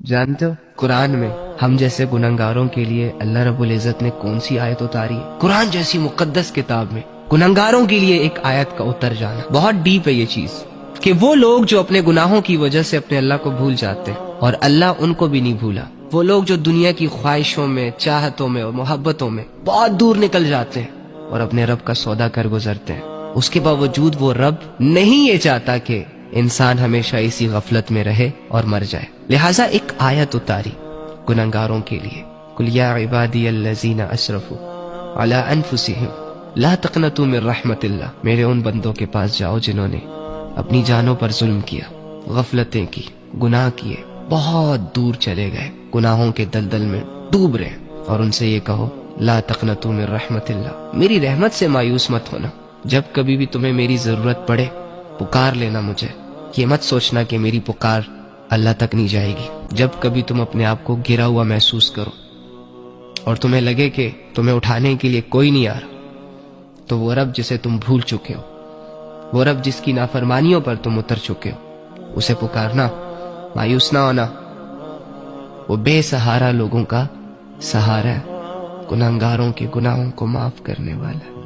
جانتے ہو قرآن میں ہم جیسے گنہگاروں کے لیے اللہ رب العزت نے کون سی آیت اتاری ہے؟ قرآن جیسی مقدس کتاب میں گنہگاروں کے لیے ایک آیت کا اتر جانا بہت ڈیپ ہے یہ چیز، کہ وہ لوگ جو اپنے گناہوں کی وجہ سے اپنے اللہ کو بھول جاتے ہیں اور اللہ ان کو بھی نہیں بھولا، وہ لوگ جو دنیا کی خواہشوں میں، چاہتوں میں اور محبتوں میں بہت دور نکل جاتے ہیں اور اپنے رب کا سودا کر گزرتے ہیں، اس کے باوجود وہ رب نہیں یہ چاہتا کہ انسان ہمیشہ اسی غفلت میں رہے اور مر جائے، لہٰذا ایک آیت اتاری گنہگاروں کے لیے، قل یا عبادی الذین اسرفوا علی انفسہم لا تقنطوا من رحمت اللہ، میرے ان بندوں کے پاس جاؤ جنہوں نے اپنی جانوں پر ظلم کیا، غفلتیں کی، گناہ کیے، بہت دور چلے گئے، گناہوں کے دلدل میں ڈوب رہے، اور ان سے یہ کہو لا تقنطوا من رحمت اللہ، میری رحمت سے مایوس مت ہونا، جب کبھی بھی تمہیں میری ضرورت پڑے پکار لینا مجھے، یہ مت سوچنا کہ میری پکار اللہ تک نہیں جائے گی۔ جب کبھی تم اپنے آپ کو گرا ہوا محسوس کرو اور تمہیں لگے کہ تمہیں اٹھانے کے لیے کوئی نہیں آ رہا، تو وہ رب جسے تم بھول چکے ہو، وہ رب جس کی نافرمانیوں پر تم اتر چکے ہو، اسے پکارنا، مایوس نہ ہونا، وہ بے سہارا لوگوں کا سہارا ہے، گنہگاروں کے گناہوں کو معاف کرنے والا ہے۔